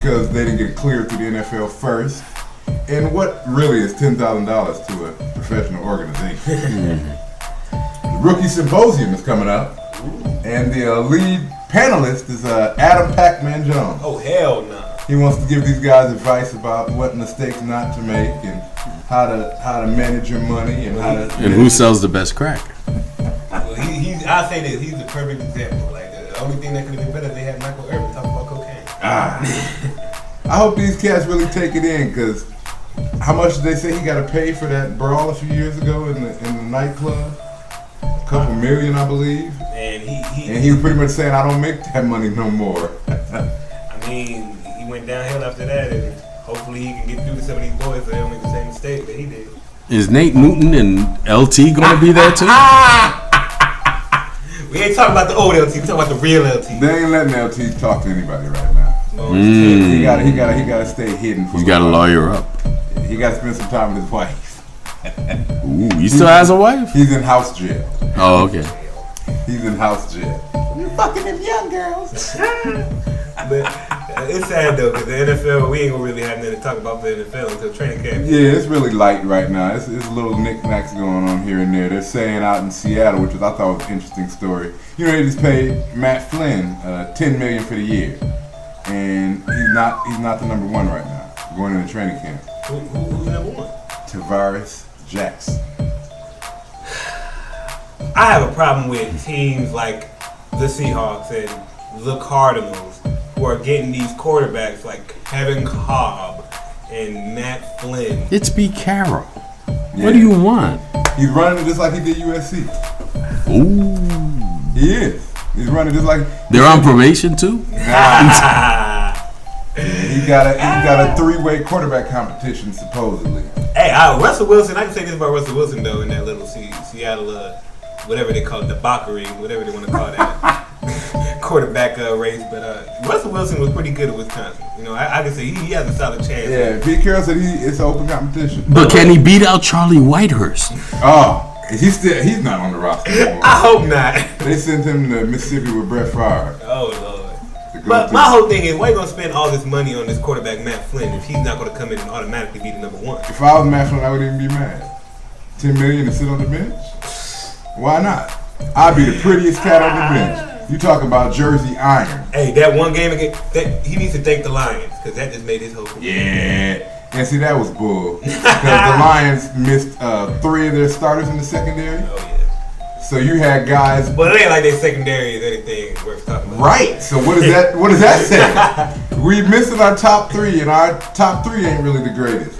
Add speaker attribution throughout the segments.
Speaker 1: because they didn't get cleared through the NFL first. And what really is $10,000 to a professional organization? The Rookie Symposium is coming up, and the lead panelist is Adam Pac-Man Jones.
Speaker 2: Oh, hell no.
Speaker 1: He wants to give these guys advice about what mistakes not to make and how to manage your money and how to...
Speaker 3: And who sells the best crack?
Speaker 2: Well, I'll say this, he's the perfect example. Like, the only thing that could have been better, they had Michael Irvin talk about cocaine.
Speaker 1: I hope these cats really take it in, because how much did they say he got to pay for that brawl a few years ago in the nightclub? A couple million, I believe.
Speaker 2: And
Speaker 1: he was pretty much saying, I don't make that money no more.
Speaker 2: I mean, he went downhill after that, and hopefully he can get through to some of these boys so they don't make the same mistake that he did.
Speaker 3: Is Nate Newton and LT going to be there too?
Speaker 2: We ain't talking about the old LT, we talking about the real LT.
Speaker 1: They ain't letting LT talk to anybody right now. He gotta stay hidden.
Speaker 3: He's got to lawyer up.
Speaker 1: He got to spend some time with his wife.
Speaker 3: Ooh, he still has a wife?
Speaker 1: He's in house jail.
Speaker 3: Oh, okay.
Speaker 1: He's in house jail. You fucking them young girls.
Speaker 2: But it's sad though, because the NFL, we ain't gonna really have nothing to talk about for the NFL until training camp.
Speaker 1: Yeah, it's really light right now. It's little knickknacks going on here and there. They're saying out in Seattle, which I thought was an interesting story. You know, they just paid Matt Flynn $10 million for the year, and he's not the number one right now going into training camp.
Speaker 2: Who's number one?
Speaker 1: Tavares Jackson.
Speaker 2: I have a problem with teams like the Seahawks and the Cardinals who are getting these quarterbacks like Kevin Cobb and Matt Flynn.
Speaker 3: It's Pete Carroll.
Speaker 1: Yeah.
Speaker 3: What do you want?
Speaker 1: He's running it just like he did USC.
Speaker 3: Ooh.
Speaker 1: He is. He's running just like...
Speaker 3: They're on probation too?
Speaker 1: He got a three-way quarterback competition supposedly.
Speaker 2: Hey, Russell Wilson, I can say this about Russell Wilson though in that little Seattle, whatever they call it, debauchery, whatever they want to call that quarterback race. But Russell Wilson was pretty good at Wisconsin. You know, I can say he has a solid chance.
Speaker 1: Yeah, Pete Carroll said it's an open competition.
Speaker 3: But can he beat out Charlie Whitehurst?
Speaker 1: Oh, he's not on the roster anymore.
Speaker 2: I hope not.
Speaker 1: They sent him to Mississippi with Brett Favre.
Speaker 2: Oh Lord. But my whole thing is, why you gonna spend all this money on this quarterback Matt Flynn if he's not gonna come in and automatically be the number one?
Speaker 1: If I was Matt Flynn, I wouldn't even be mad. $10 million to sit on the bench? Why not? I'd be the prettiest cat on the bench. You talk about Jersey Iron.
Speaker 2: Hey, that one game again, he needs to thank the Lions because that just made his whole career.
Speaker 1: Yeah. And see, that was bull. Because the Lions missed 3 of their starters in the secondary.
Speaker 2: Oh yeah.
Speaker 1: So you had guys.
Speaker 2: But it ain't like their secondary is anything worth talking about.
Speaker 1: Right. So what does that say? We missing our top 3, and our top 3 ain't really the greatest.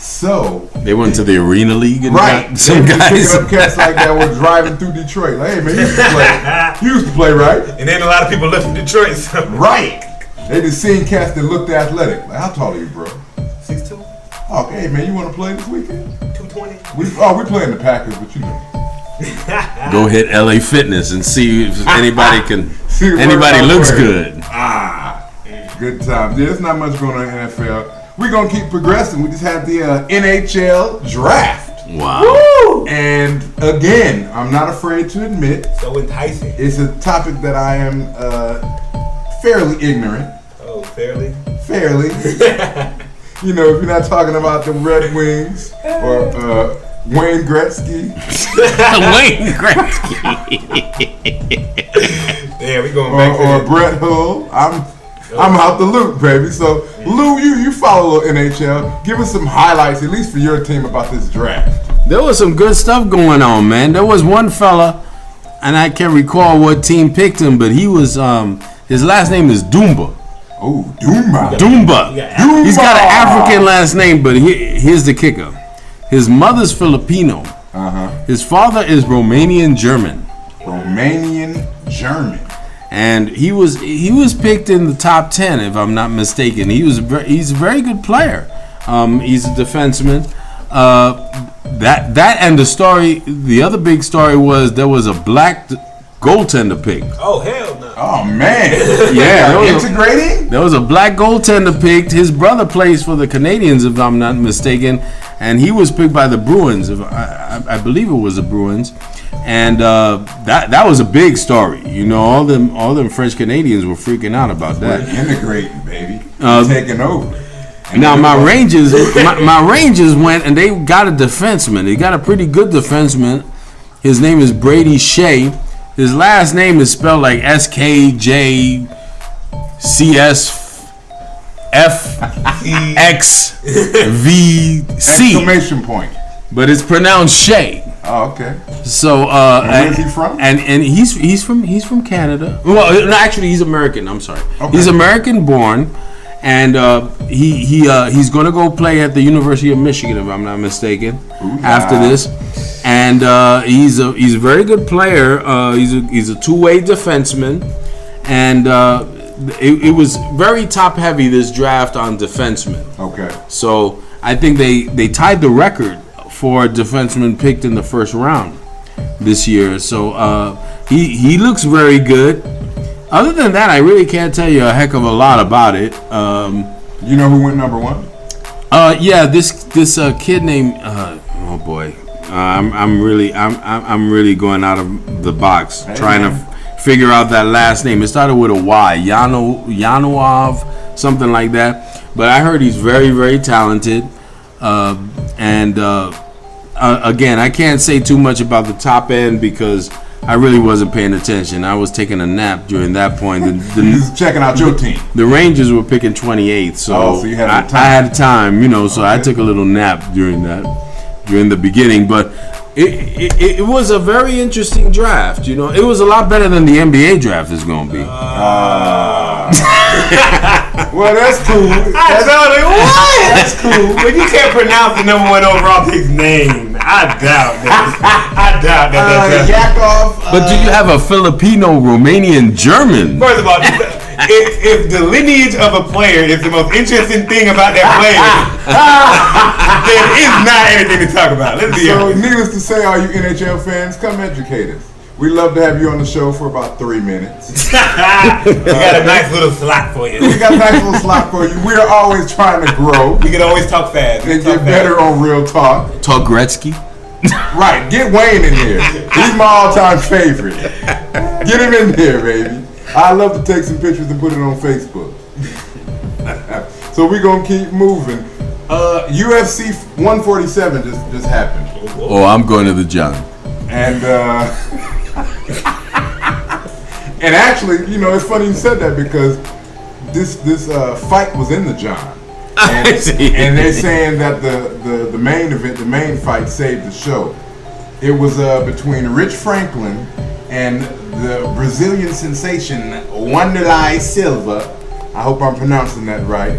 Speaker 1: So
Speaker 3: they went to the Arena League and
Speaker 1: got
Speaker 3: some guys
Speaker 1: picking up cats like that were driving through Detroit. Like, hey man, you used to play, right?
Speaker 2: And then a lot of people left from Detroit. So.
Speaker 1: Right. They just seen cats that looked athletic. Like, how tall are you, bro?
Speaker 2: 6'2".
Speaker 1: Oh, hey man, you want to play this weekend?
Speaker 2: 220.
Speaker 1: We playing the Packers, but you know.
Speaker 3: Go hit LA Fitness and see if anybody looks good.
Speaker 1: Good times. Yeah, there's not much going on in the NFL. We're going to keep progressing. We just had the NHL draft.
Speaker 3: Wow.
Speaker 1: Woo! And again, I'm not afraid to admit.
Speaker 2: So enticing.
Speaker 1: It's a topic that I am fairly ignorant.
Speaker 2: Oh, fairly?
Speaker 1: Fairly. You know, if you're not talking about the Red Wings or Wayne Gretzky.
Speaker 3: Wayne Gretzky.
Speaker 2: Yeah, we going back
Speaker 1: or Brett Hull. I'm out the loop, baby. So, Lou, you follow NHL. Give us some highlights, at least for your team, about this draft.
Speaker 3: There was some good stuff going on, man. There was one fella, and I can't recall what team picked him, but he was his last name is Dumba.
Speaker 1: Oh, Dumba.
Speaker 3: Dumba. He's got an African last name, but here's the kicker. His mother's Filipino. His father is Romanian German. And he was picked in the top 10, if I'm not mistaken. He's a very good player. He's a defenseman. That and the story. The other big story was there was a black goaltender picked.
Speaker 2: Oh hell no!
Speaker 1: Oh man!
Speaker 3: Yeah,
Speaker 1: integrating.
Speaker 3: There was a black goaltender picked. His brother plays for the Canadians, if I'm not mistaken, and he was picked by the Bruins. I believe it was the Bruins. And that was a big story. You know, all them French Canadians were freaking out about
Speaker 1: We're
Speaker 3: that.
Speaker 1: integrating, baby. Taking over. And
Speaker 3: Now my Rangers went and they got a defenseman. They got a pretty good defenseman. His name is Brady Shea. His last name is spelled like SKJCSFXVC.
Speaker 1: Exclamation point.
Speaker 3: But it's pronounced Shea.
Speaker 1: Oh, okay.
Speaker 3: So
Speaker 1: where is he from?
Speaker 3: And he's from Canada. Well, no, actually he's American. I'm sorry.
Speaker 1: Okay.
Speaker 3: He's American born, and he's gonna go play at the University of Michigan if I'm not mistaken. After this, and he's a very good player. He's a two-way defenseman, and it was very top heavy this draft on defensemen.
Speaker 1: Okay.
Speaker 3: So I think they tied the record for a defenseman picked in the first round this year. So he looks very good. Other than that, I really can't tell you a heck of a lot about it.
Speaker 1: You know who went number one?
Speaker 3: Yeah, this kid named oh boy, I'm really going out of the box trying to figure out that last name. It started with a Y, Yanov, something like that. But I heard he's very, very talented. Again, I can't say too much about the top end because I really wasn't paying attention. I was taking a nap during that point.
Speaker 1: Just checking out your team.
Speaker 3: The Rangers were picking 28th, so
Speaker 1: you had
Speaker 3: I had time, you know. So I took a little nap during the beginning. But it was a very interesting draft. You know, it was a lot better than the NBA draft is going to be.
Speaker 1: Well, that's cool.
Speaker 2: That's cool. But you can't pronounce the number one overall pick's name. I doubt that.
Speaker 1: Yakov.
Speaker 3: But do you have a Filipino, Romanian, German?
Speaker 2: First of all, if the lineage of a player is the most interesting thing about that player, then it's not anything to talk about. Let's be
Speaker 1: So,
Speaker 2: honest.
Speaker 1: needless to say, all you NHL fans, come educate us. We'd love to have you on the show for about 3 minutes.
Speaker 2: We got a nice little slot for you.
Speaker 1: We got a nice little slot for you. We're always trying to grow
Speaker 2: We can always talk fast.
Speaker 1: and get better on Real Talk.
Speaker 3: Talk Gretzky?
Speaker 1: Right, get Wayne in here. He's my all-time favorite. Get him in here, baby. I love to take some pictures and put it on Facebook. So we're going to keep moving. UFC 147 just happened.
Speaker 3: Oh, I'm going to the John.
Speaker 1: And and actually, you know, it's funny you said that because this fight was in the John. And they're saying that the main event, the main fight saved the show. It was between Rich Franklin and the Brazilian sensation Wanderlei Silva. I hope I'm pronouncing that right.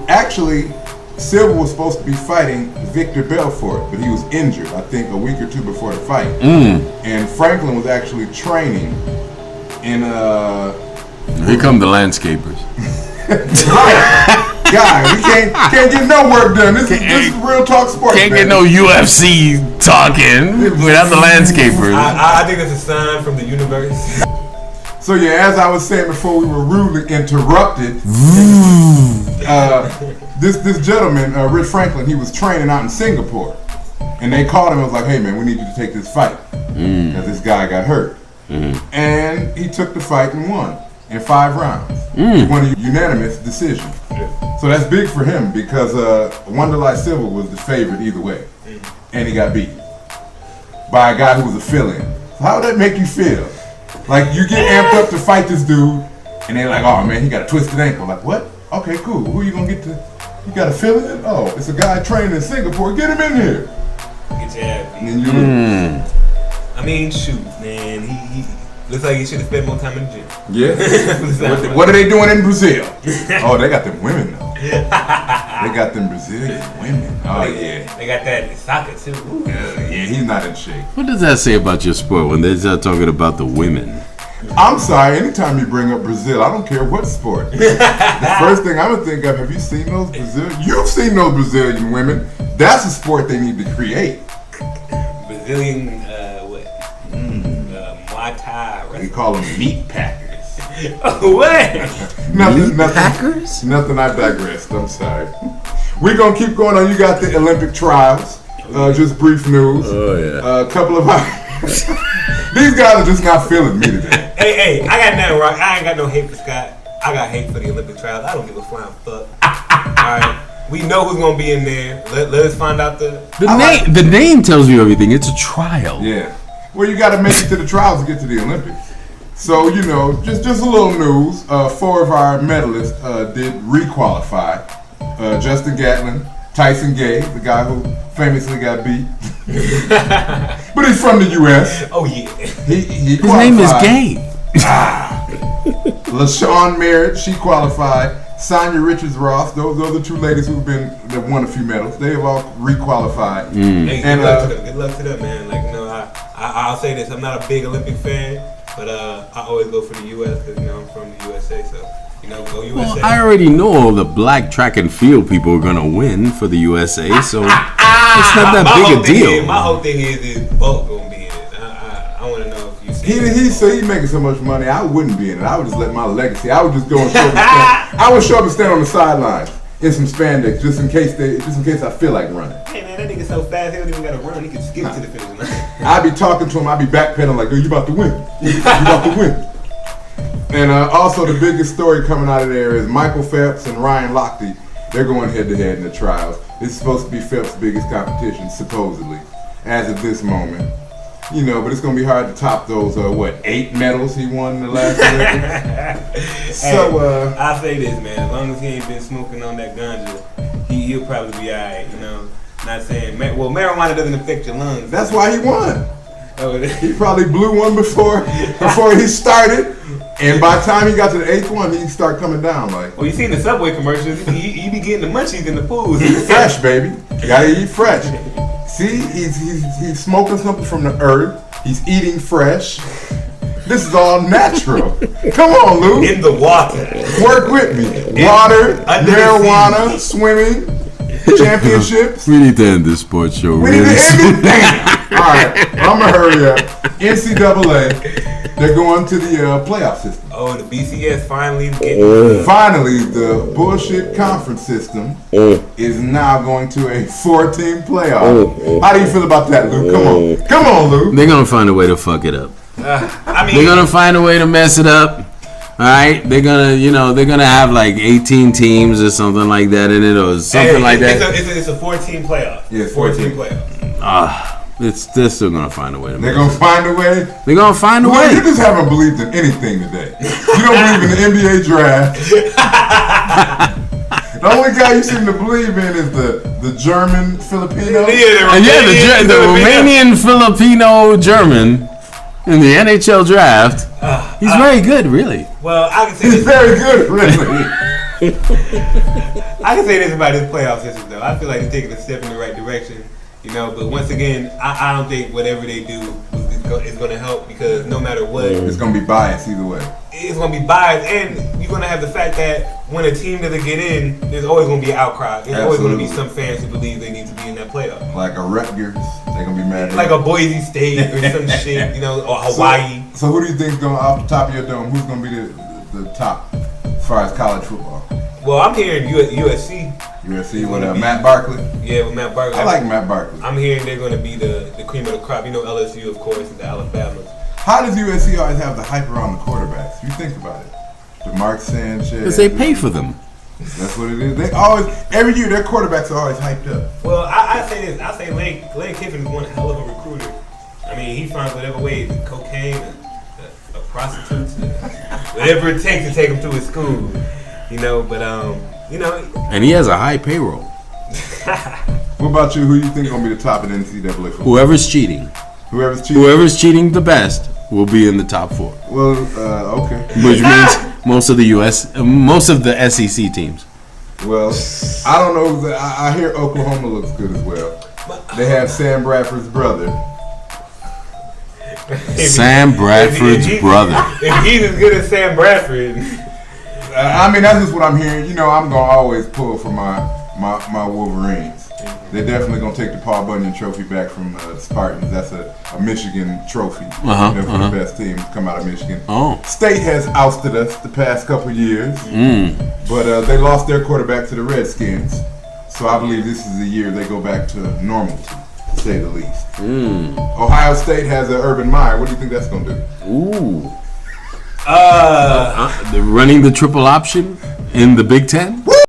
Speaker 1: Actually, Silva was supposed to be fighting Victor Belfort, but he was injured, I think, a week or two before the fight. And Franklin was actually training in
Speaker 3: Here come the landscapers.
Speaker 1: right. God, we can't get no work done. This is Real Talk Sports.
Speaker 3: Can't get no UFC talking without the landscapers.
Speaker 2: I think that's a sign from the universe.
Speaker 1: So yeah, as I was saying before, we were rudely interrupted. This gentleman, Rich Franklin, he was training out in Singapore, and they called him and was like, "Hey man, we need you to take this fight because this guy got hurt." And he took the fight and won in 5 rounds. He won a unanimous decision. So that's big for him because Wanderlei Silva was the favorite either way, and he got beat by a guy who was a fill-in. So how would that make you feel? Like you get amped up to fight this dude, and they're like, "Oh man, he got a twisted ankle." Like what? Okay, cool. Who you gonna get to? You got a fill-in? Oh, it's a guy training in Singapore. Get him in here.
Speaker 2: Get your ass beat.
Speaker 1: And you
Speaker 2: I mean, shoot, man. He looks like he should have spent more time in the gym.
Speaker 1: yeah. What are they doing in Brazil? Oh, they got them women though. They got them Brazilian women. Oh yeah.
Speaker 2: They got that in soccer too. Ooh.
Speaker 1: Yeah, he's not in shape.
Speaker 3: What does that say about your sport when they start talking about the women?
Speaker 1: I'm sorry, anytime you bring up Brazil, I don't care what sport. The first thing I'm gonna think of, have you seen those Brazilian? You've seen those Brazilian women. That's a sport they need to create.
Speaker 2: Brazilian, Muay Thai.
Speaker 1: They call them meat packers.
Speaker 2: What?
Speaker 1: Nothing. Nothing, I digressed. I'm sorry. We're gonna keep going on. You got the Olympic trials. Just brief news.
Speaker 3: Oh yeah.
Speaker 1: A couple of our These guys are just not feeling me today.
Speaker 2: Hey, I got nothing wrong. I ain't got no hate for Scott. I got hate for the Olympic trials. I don't give a flying fuck. Alright. We know who's gonna be in there. Let us find out
Speaker 3: the name tells you everything. It's a trial.
Speaker 1: Yeah. Well, you got to make it to the trials to get to the Olympics. So, just a little news. 4 of our medalists did requalify. Justin Gatlin, Tyson Gay, the guy who famously got beat. But he's from the U.S.
Speaker 2: Oh, yeah.
Speaker 1: He
Speaker 3: His name is Gay.
Speaker 1: LaShawn Merritt, she qualified. Sonia Richards-Ross, those are 2 ladies that won a few medals. They have all requalified.
Speaker 2: Hey,
Speaker 1: And
Speaker 2: good luck to them, man. Like, I'll say this: I'm not a big Olympic fan, but I always go for the U.S. because I'm from the USA. So go USA.
Speaker 3: Well, I already know all the black track and field people are gonna win for the USA, so it's not that big a deal.
Speaker 2: My whole thing is Bulk gonna be in it. I want to know if you see.
Speaker 1: He said he's making so much money. I wouldn't be in it. I would just let my legacy. I would just go and show up and stand. I would show up and stand on the sidelines in some spandex just in case I feel like running.
Speaker 2: Hey man, that nigga so fast he don't even gotta run. He can skip to the finish line.
Speaker 1: I'd be talking to him. I'd be backpedaling like, "Yo, you about to win. You about to win." And also the biggest story coming out of there is Michael Phelps and Ryan Lochte. They're going head to head in the trials. It's supposed to be Phelps' biggest competition, supposedly, as of this moment. But it's going to be hard to top those, 8 medals he won in the last Olympics? So,
Speaker 2: I'll say this, man. As long as he ain't been smoking on that ganja, he'll probably be alright, Not saying, marijuana doesn't affect your lungs.
Speaker 1: That's why he won.
Speaker 2: Oh,
Speaker 1: He probably blew one before he started. And by the time he got to the 8th one, he'd start coming down like.
Speaker 2: Well, you seen the Subway commercials. You be getting the munchies in the pools.
Speaker 1: Fresh, baby. Gotta eat fresh. See, he's smoking something from the earth. He's eating fresh. This is all natural. Come on, Lou.
Speaker 2: In the water.
Speaker 1: Work with me. Water, marijuana, swimming, championships.
Speaker 3: We need to end this sports show.
Speaker 1: We need to end it. All right, I'm gonna hurry up. NCAA, they're going to the playoff system.
Speaker 2: Oh, the BCS finally
Speaker 1: Finally, the bullshit conference system is now going to a 4-team playoff. How do you feel about that, Lou? Come on, Lou.
Speaker 3: They're gonna find a way to fuck it up. They're gonna find a way to mess it up. All right, they're gonna have like 18 teams or something like that in it, or something like that.
Speaker 2: It's a 14 playoff.
Speaker 1: Yeah,
Speaker 2: 14 playoff.
Speaker 3: They're still gonna find a way to.
Speaker 1: They're gonna find a way.
Speaker 3: They're gonna find a way.
Speaker 1: You just haven't believed in anything today. You don't believe in the NBA draft. The only guy you seem to believe in is the German Filipino.
Speaker 3: The Romanian Filipino German in the NHL draft. He's very good, really.
Speaker 2: Well, I can say
Speaker 1: he's very good, really.
Speaker 2: I can say this about this playoff system, though. I feel like they're taking a step in the right direction. But once again, I don't think whatever they do is going to help, because no matter what,
Speaker 1: it's going to be biased either way.
Speaker 2: It's going to be biased, and you're going to have the fact that when a team doesn't get in, there's always going to be an outcry. There's always going to be some fans who believe they need to be in that playoff.
Speaker 1: Like a Rutgers, they're going to be mad.
Speaker 2: Like a Boise State or some shit, or Hawaii.
Speaker 1: So who do you think is going, off the top of your dome, who's going to be the top as far as college football?
Speaker 2: Well, I'm hearing USC.
Speaker 1: USC with Matt Barkley?
Speaker 2: Yeah, with Matt Barkley.
Speaker 1: I like Matt Barkley.
Speaker 2: I'm hearing they're going to be the cream of the crop. LSU, of course, and the Alabama.
Speaker 1: How does USC always have the hype around the quarterbacks? You think about it. DeMarc Sanchez.
Speaker 3: Because they pay for them.
Speaker 1: That's what it is. They always, every year, their quarterbacks are always hyped up.
Speaker 2: Well, I say this. I say Lane Kiffin is one hell of a recruiter. I mean, he finds whatever way, cocaine, prostitutes, whatever it takes to take him to his school.
Speaker 3: And he has a high payroll.
Speaker 1: What about you? Who you think gonna be the top of the NCAA football?
Speaker 3: Whoever's cheating. Whoever's cheating the best will be in the top 4.
Speaker 1: Well, okay.
Speaker 3: Which means most of the SEC teams.
Speaker 1: Well, I don't know. I hear Oklahoma looks good as well. They have Sam Bradford's brother.
Speaker 3: Sam Bradford's brother.
Speaker 2: If he's as good as Sam Bradford.
Speaker 1: I mean, that's just what I'm hearing. I'm gonna always pull for my Wolverines. They're definitely gonna take the Paul Bunyan Trophy back from the Spartans. That's a Michigan trophy. They're the best team to come out of Michigan. State has ousted us the past couple years, but they lost their quarterback to the Redskins. So I believe this is the year they go back to normalcy. say the least. Ohio State has an Urban Meyer. What do you think that's going to do?
Speaker 3: Ooh. They're running the triple option in the Big Ten.